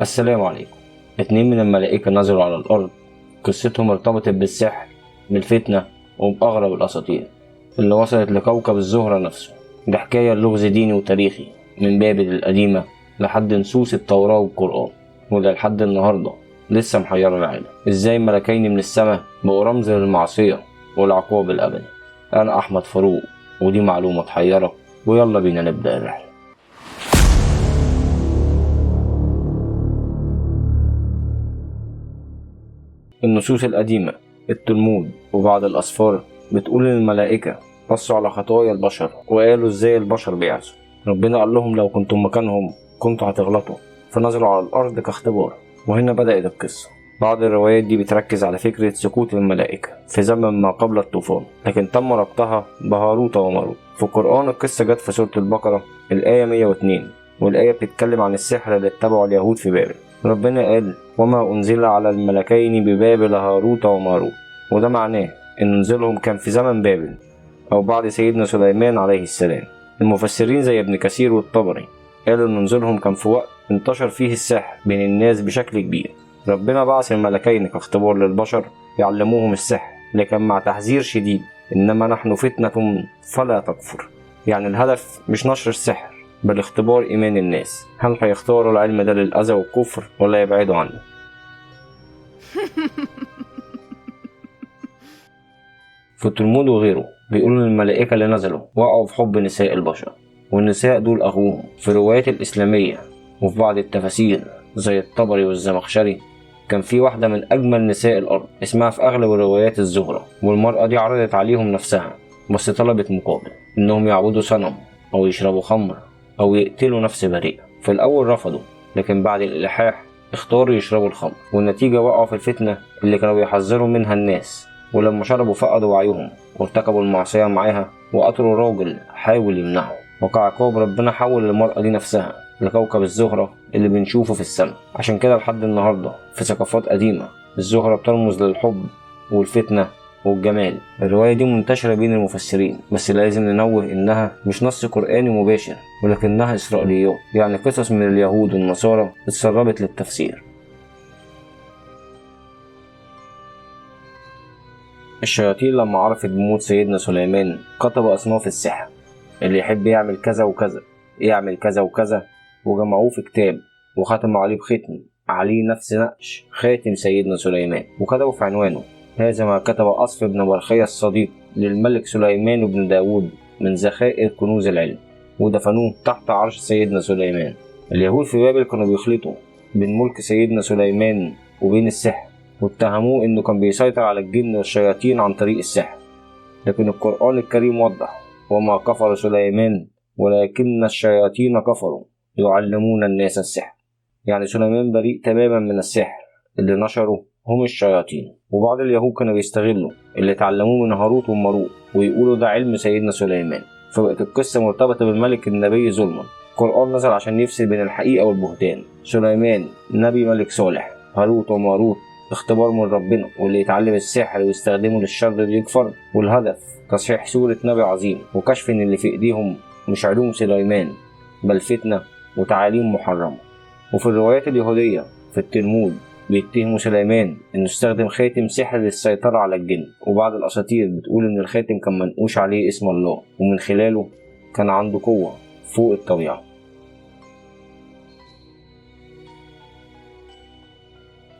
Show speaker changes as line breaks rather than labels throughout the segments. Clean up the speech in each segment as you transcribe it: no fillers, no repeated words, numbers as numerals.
السلام عليكم. 2 من الملائكة نزلوا على الأرض، قصتهم ارتبطت بالسحر، بالفتنة، وبأغرب الأساطير اللي وصلت لكوكب الزهرة نفسه. ده حكاية لغز ديني وتاريخي من بابل القديمة لحد نصوص التوراة والقرآن، وده لحد النهاردة لسه محير العالم. ازاي ملكين من السماء بقوا رمز للمعصية والعقاب الأبدي؟ أنا أحمد فاروق، ودي معلومة تحيرك، ويلا بينا نبدأ الرحلة. النصوص القديمة، التلمود وبعض الأسفار بتقول إن الملائكة قصوا على خطايا البشر وقالوا إزاي البشر بيعصوا. ربنا قال لهم لو كنتم مكانهم كنتوا هتغلطوا، فنزلوا على الأرض كاختبار. وهنا بدأت القصة. بعض الروايات دي بتركز على فكرة سكوت الملائكة في زمن ما قبل الطوفان، لكن تم ربطها بهاروت وماروت. في القرآن القصة جت في سورة البقرة الآية 102، والآية بتتكلم عن السحر اللي اتبعه اليهود في بابل. ربنا قال: وما أنزل على الملكين ببابل هاروت وماروت. وده معناه إن نزولهم كان في زمن بابل أو بعد سيدنا سليمان عليه السلام. المفسرين زي ابن كثير والطبري قالوا إن نزولهم كان في وقت انتشر فيه السحر بين الناس بشكل كبير. ربنا بعث الملكين كاختبار للبشر يعلموهم السحر، لكن مع تحذير شديد: إنما نحن فتنة فلا تكفر. يعني الهدف مش نشر السحر، بل اختبار إيمان الناس. هل هيختاروا العلم ده للأذى والكفر ولا يبعدوا عنه؟ في التلمود وغيره بيقولوا إن الملائكة اللي نزلوا وقعوا في حب نساء البشر، والنساء دول أغوهم. في الروايات الإسلامية وفي بعض التفاسير زي الطبري والزمخشري كان في واحدة من أجمل نساء الأرض اسمها في أغلب الروايات الزهرة، والمرأة دي عرضت عليهم نفسها، بس طلبت مقابل إنهم يعبدوا صنم أو يشربوا خمر أو يقتلوا نفس بريئة. في الأول رفضوا، لكن بعد الإلحاح اختاروا يشربوا الخمر، والنتيجة وقعوا في الفتنة اللي كانوا بيحذروا منها الناس. ولما شربوا فقدوا وعيهم وارتكبوا المعصية معاها وقتلوا راجل حاول يمنعهم. وكعقاب ربنا حول المرأة دي نفسها لكوكب الزهرة اللي بنشوفه في السماء. عشان كده لحد النهاردة في ثقافات قديمة الزهرة بترمز للحب والفتنة والجمال. الرواية دي منتشرة بين المفسرين، بس لازم ننوه إنها مش نص قرآني مباشر، ولكنها إسرائيليات، يعني قصص من اليهود والنصارى اتسربت للتفسير. الشياطين لما عرفت بموت سيدنا سليمان كتبوا أصناف السحر، اللي يحب يعمل كذا وكذا يعمل كذا وكذا، وجمعوه في كتاب وختموا عليه بختم عليه نفس نقش خاتم سيدنا سليمان، وكتبوا في عنوانه: هذا ما كتب أصف بن برخية الصديق للملك سليمان بن داود من ذخائر كنوز العلم، ودفنوه تحت عرش سيدنا سليمان. اليهود في بابل كانوا بيخلطوا بين ملك سيدنا سليمان وبين السحر، واتهموه انه كان بيسيطر على الجن والشياطين عن طريق السحر. لكن القرآن الكريم وضح: وما كفر سليمان ولكن الشياطين كفروا يعلمون الناس السحر. يعني سليمان بريء تماما من السحر اللي نشره هم الشياطين. وبعض اليهود كانوا بيستغلوا اللي اتعلموه من هاروت وماروت ويقولوا ده علم سيدنا سليمان، فبقت القصة مرتبطة بالملك النبي ظلما. القرآن نزل عشان يفصل بين الحقيقة والبهتان. سليمان نبي ملك صالح، هاروت وماروت اختبار من ربنا، واللي يتعلم السحر ويستخدمه للشر بيكفر. والهدف تصحيح سورة نبي عظيم وكشف ان اللي في ايديهم مش علوم سليمان بل فتنة وتعاليم محرمة. وفي الروايات اليهودية في التلمود بيتهموا سليمان انه استخدم خاتم سحر للسيطرة على الجن، وبعض الاساطير بتقول ان الخاتم كان منقوش عليه اسم الله، ومن خلاله كان عنده قوة فوق الطبيعة.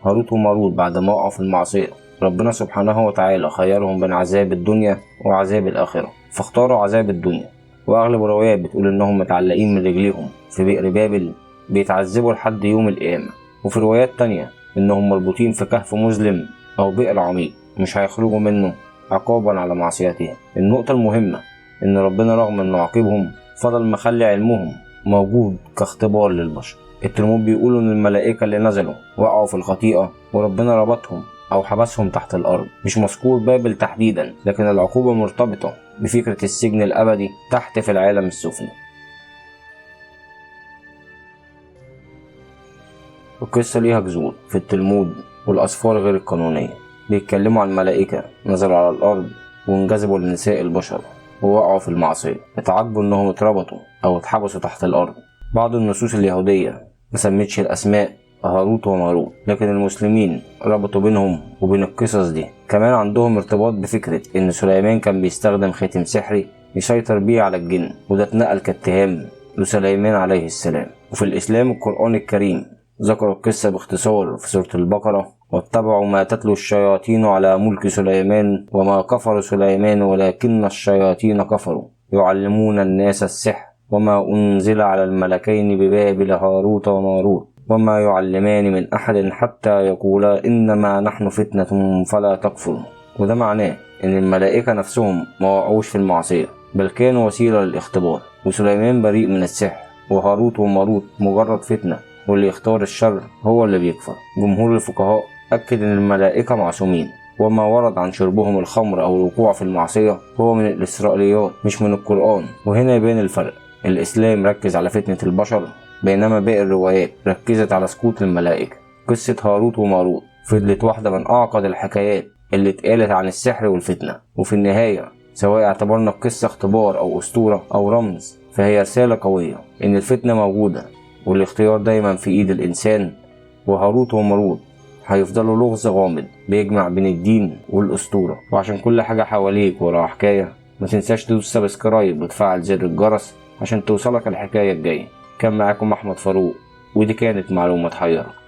هاروت وماروت بعد ما وقعوا في المعصية ربنا سبحانه وتعالى خيرهم بين عذاب الدنيا وعذاب الآخرة، فاختاروا عذاب الدنيا. وأغلب الروايات بتقول إنهم متعلقين من رجليهم في بئر بابل بيتعذبوا لحد يوم القيامة، وفي روايات تانية إنهم مربوطين في كهف مظلم أو بئر عميق مش هيخرجوا منه عقابا على معصيتهم. النقطة المهمة إن ربنا رغم إنه عاقبهم فضل مخلي علمهم موجود كاختبار للبشر. التلمود بيقولوا إن الملائكة اللي نزلوا وقعوا في الخطيئة وربنا ربطهم أو حبسهم تحت الأرض. مش مذكور بابل تحديدا، لكن العقوبة مرتبطة بفكرة السجن الأبدي تحت في العالم السفلي. القصة ليها جذور في التلمود والأسفار غير القانونية، بيتكلموا عن ملائكة نزلوا على الأرض وانجذبوا لنساء البشر ووقعوا في المعصية، اتعاقبوا إنهم اتربطوا أو اتحبسوا تحت الأرض. بعض النصوص اليهودية مسمتش الأسماء هاروت وماروت، لكن المسلمين ربطوا بينهم وبين القصص دي. كمان عندهم ارتباط بفكرة إن سليمان كان بيستخدم خاتم سحري يسيطر بيه على الجن، وده اتنقل كاتهام لسليمان عليه السلام. وفي الإسلام القرآن الكريم ذكر القصة باختصار في سورة البقرة: واتبعوا ما تتلو الشياطين على ملك سليمان وما كفر سليمان ولكن الشياطين كفروا يعلمون الناس السحر وما أنزل على الملكين ببابل هاروت وماروت وما يعلمان من أحد حتى يقولا إنما نحن فتنة فلا تكفر. وده معناه إن الملائكة نفسهم ما وقعوش في المعصية، بل كانوا وسيلة للاختبار، وسليمان بريء من السحر، وهاروت وماروت مجرد فتنة، واللي يختار الشر هو اللي بيكفر. جمهور الفقهاء أكد إن الملائكة معصومين، وما ورد عن شربهم الخمر أو الوقوع في المعصية هو من الإسرائيليات مش من القرآن. وهنا يبان الفرق، الإسلام ركز على فتنة البشر، بينما باقي الروايات ركزت على سقوط الملائكة. قصة هاروت وماروت فضلت واحدة من أعقد الحكايات اللي اتقالت عن السحر والفتنة، وفي النهاية سواء اعتبرنا القصة اختبار أو أسطورة أو رمز، فهي رسالة قوية إن الفتنة موجودة والاختيار دايما في إيد الإنسان. وهاروت وماروت هيفضلوا لغز غامض بيجمع بين الدين والأسطورة. وعشان كل حاجة حواليك ورا حكاية، ما تنساش تدوس سبسكرايب وتفعل زر الجرس عشان توصلك الحكاية الجاية. كان معاكم أحمد فاروق، ودي كانت معلومة تحيرك.